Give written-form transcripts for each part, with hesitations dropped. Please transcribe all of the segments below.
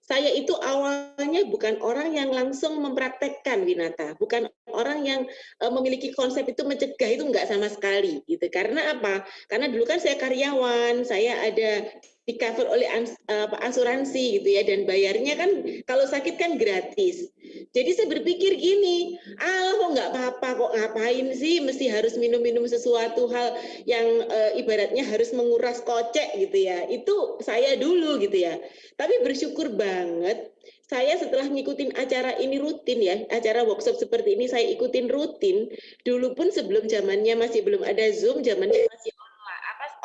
Saya itu awalnya bukan orang yang langsung mempraktekkan Winata, bukan orang yang memiliki konsep itu mencegah, itu enggak sama sekali gitu. Karena apa? Karena dulu kan saya karyawan, saya ada di cover oleh asuransi gitu ya, dan bayarnya kan kalau sakit kan gratis. Jadi saya berpikir gini, kok nggak apa-apa, kok ngapain sih mesti harus minum-minum sesuatu hal yang ibaratnya harus menguras kocek gitu ya. Itu saya dulu gitu ya. Tapi bersyukur banget saya setelah ngikutin acara ini rutin ya, acara workshop seperti ini saya ikutin rutin. Dulu pun sebelum zamannya masih belum ada Zoom, zamannya masih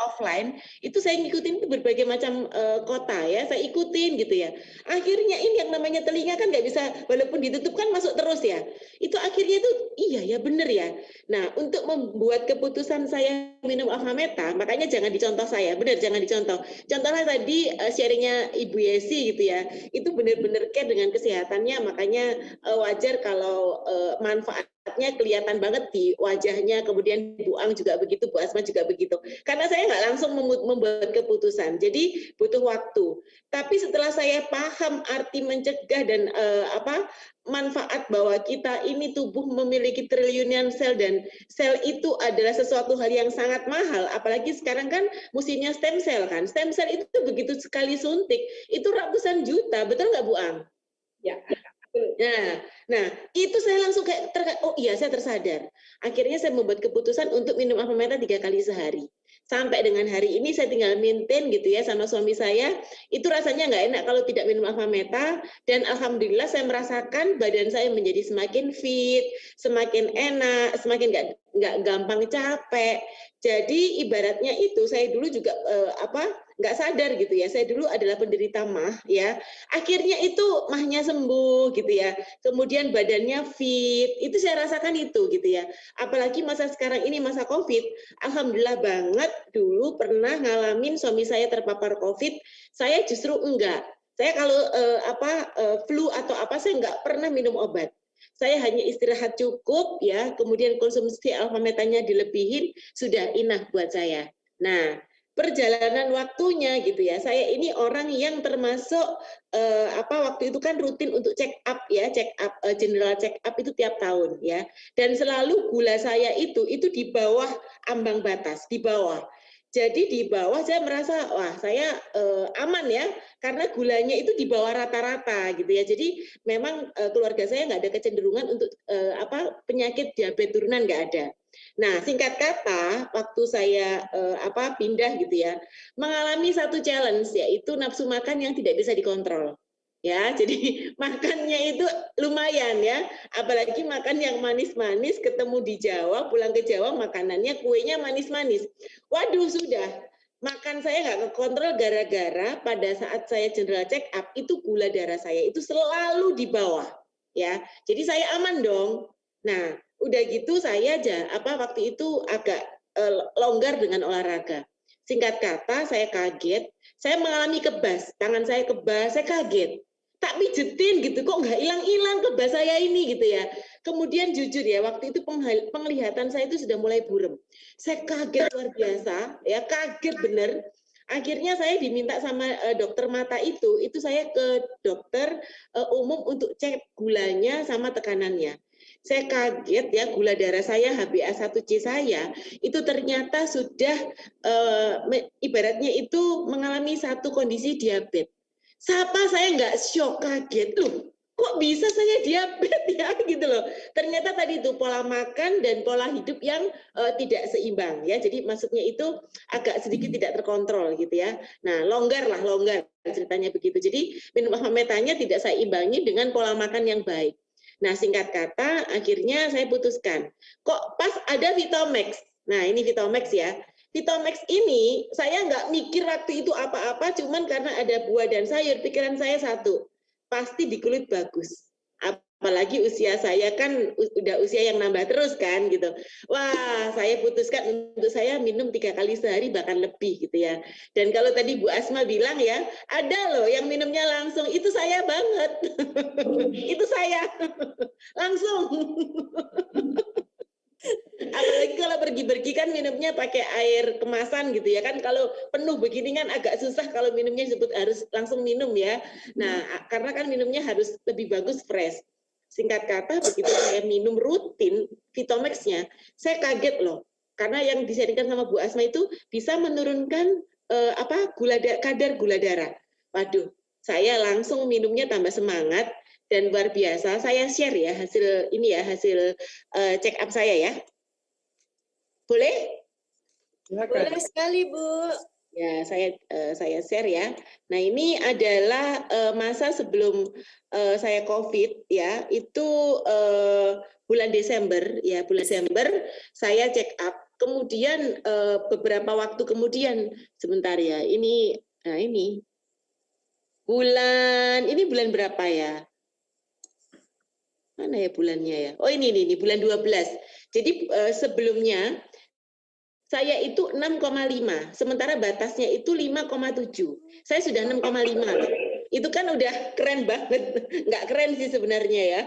offline, itu saya ngikutin berbagai macam kota ya, saya ikutin gitu ya. Akhirnya ini yang namanya telinga kan nggak bisa, walaupun ditutup kan masuk terus ya. Itu akhirnya itu iya ya bener ya. Nah untuk membuat keputusan saya minum Avameta, makanya jangan dicontoh saya, benar jangan dicontoh. Contohnya tadi sharingnya Ibu Yesi gitu ya, itu benar-benar care dengan kesehatannya, makanya wajar kalau manfaatnya kelihatan banget di wajahnya. Kemudian Bu Ang juga begitu, Bu Asma juga begitu. Karena saya nggak langsung membuat keputusan, jadi butuh waktu. Tapi setelah saya paham arti mencegah dan manfaat bahwa kita ini tubuh memiliki triliunan sel dan sel itu adalah sesuatu hal yang sangat mahal, apalagi sekarang kan musimnya stem cell kan. Stem cell itu begitu sekali suntik itu ratusan juta, betul nggak Bu Ang? Ya. Nah, itu saya langsung kayak oh iya saya tersadar. Akhirnya saya membuat keputusan untuk minum Avameta 3 kali sehari. Sampai dengan hari ini saya tinggal maintain gitu ya sama suami saya. Itu rasanya nggak enak kalau tidak minum Avameta. Dan alhamdulillah saya merasakan badan saya menjadi semakin fit, semakin enak, semakin nggak gampang capek. Jadi ibaratnya itu saya dulu juga nggak sadar gitu ya. Saya dulu adalah penderita MAH ya. Akhirnya itu mahnya sembuh gitu ya, kemudian badannya fit, itu saya rasakan itu gitu ya. Apalagi masa sekarang ini masa COVID, alhamdulillah banget dulu pernah ngalamin suami saya terpapar COVID, saya justru enggak. Saya kalau flu atau apa saya enggak pernah minum obat. Saya hanya istirahat cukup ya, kemudian konsumsi Avametanya dilebihin, sudah enough buat saya. Nah, perjalanan waktunya gitu ya. Saya ini orang yang termasuk waktu itu kan rutin untuk check up ya, check up general check up itu tiap tahun ya. Dan selalu gula saya itu di bawah ambang batas, di bawah. Jadi di bawah saya merasa wah saya aman ya karena gulanya itu di bawah rata-rata gitu ya. Jadi memang keluarga saya nggak ada kecenderungan untuk penyakit diabetes turunan, nggak ada. Nah, singkat kata, waktu saya pindah gitu ya, mengalami satu challenge yaitu nafsu makan yang tidak bisa dikontrol. Ya, jadi makannya itu lumayan ya, apalagi makan yang manis-manis, ketemu di Jawa, pulang ke Jawa makanannya kuenya manis-manis. Waduh, sudah makan saya nggak kekontrol gara-gara pada saat saya general check up itu gula darah saya itu selalu di bawah ya. Jadi saya aman dong. Nah, udah gitu saya aja waktu itu agak longgar dengan olahraga. Singkat kata saya kaget, saya mengalami kebas, tangan saya kebas, saya kaget. Tak pijetin gitu, kok nggak hilang-hilang kebas saya ini gitu ya. Kemudian jujur ya, waktu itu penglihatan saya itu sudah mulai buram. Saya kaget luar biasa, ya kaget bener. Akhirnya saya diminta sama dokter mata itu saya ke dokter umum untuk cek gulanya sama tekanannya. Saya kaget ya gula darah saya HbA1c saya itu ternyata sudah ibaratnya itu mengalami satu kondisi diabetes. Siapa saya nggak shock kaget loh, kok bisa saya diabetes ya gitu loh. Ternyata tadi itu pola makan dan pola hidup yang tidak seimbang ya. Jadi maksudnya itu agak sedikit tidak terkontrol gitu ya. Nah, longgar ceritanya begitu. Jadi minum Avametanya tidak saya imbangi dengan pola makan yang baik. Nah, singkat kata akhirnya saya putuskan, kok pas ada Vitomax. Nah, ini Vitomax ya. Vitomax ini saya nggak mikir waktu itu apa-apa, cuman karena ada buah dan sayur, pikiran saya satu, pasti di kulit bagus. Apalagi usia saya kan udah usia yang nambah terus kan gitu. Wah, saya putuskan untuk saya minum 3 kali sehari bahkan lebih gitu ya. Dan kalau tadi Bu Asma bilang ya, ada loh yang minumnya langsung, itu saya banget. Itu saya langsung. Apalagi kalau pergi-pergi kan minumnya pakai air kemasan gitu ya kan. Kalau penuh begini kan agak susah kalau minumnya disebut harus langsung minum ya. Nah, karena kan minumnya harus lebih bagus fresh. Singkat kata, begitu saya minum rutin Vitomax-nya, saya kaget loh. Karena yang disarankan sama Bu Asma itu bisa menurunkan kadar gula darah. Waduh, saya langsung minumnya tambah semangat dan luar biasa. Saya share ya hasil ini ya, hasil check up saya ya. Boleh? Boleh sekali, Bu. Ya, saya share ya. Nah, ini adalah masa sebelum saya COVID ya. Itu bulan Desember ya, bulan Desember saya check up. Kemudian beberapa waktu kemudian sebentar ya. Nah ini bulan berapa ya? Mana ya bulannya ya? Oh ini bulan 12. Jadi sebelumnya saya itu 6,5, sementara batasnya itu 5,7. Saya sudah 6,5. Itu kan udah keren banget. Nggak keren sih sebenarnya ya.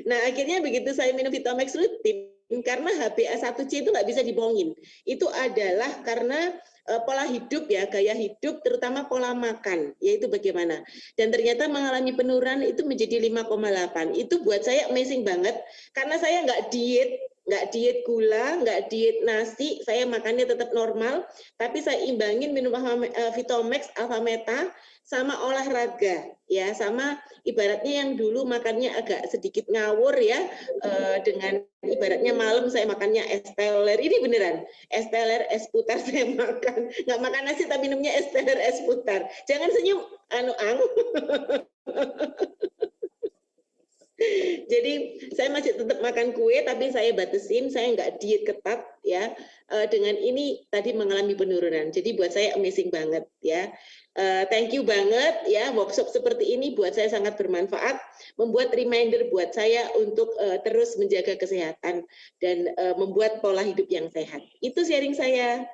Nah, akhirnya begitu saya minum Vitomax rutin, karena HbA1c itu nggak bisa dibohongin. Itu adalah karena pola hidup ya, gaya hidup, terutama pola makan, yaitu bagaimana. Dan ternyata mengalami penurunan itu menjadi 5,8. Itu buat saya amazing banget, karena saya nggak diet gula, nggak diet nasi, saya makannya tetap normal, tapi saya imbangin minum Vitomax, Alfameta, sama olahraga, ya, sama ibaratnya yang dulu makannya agak sedikit ngawur ya, dengan ibaratnya malam saya makannya es teler, ini beneran, es teler, es putar saya makan, nggak makan nasi tapi minumnya es teler, es putar. Jangan senyum, Ang. Jadi saya masih tetap makan kue, tapi saya batasin, saya nggak diet ketat ya. Dengan ini tadi mengalami penurunan. Jadi buat saya amazing banget ya. Thank you banget ya, workshop seperti ini buat saya sangat bermanfaat, membuat reminder buat saya untuk terus menjaga kesehatan dan membuat pola hidup yang sehat. Itu sharing saya.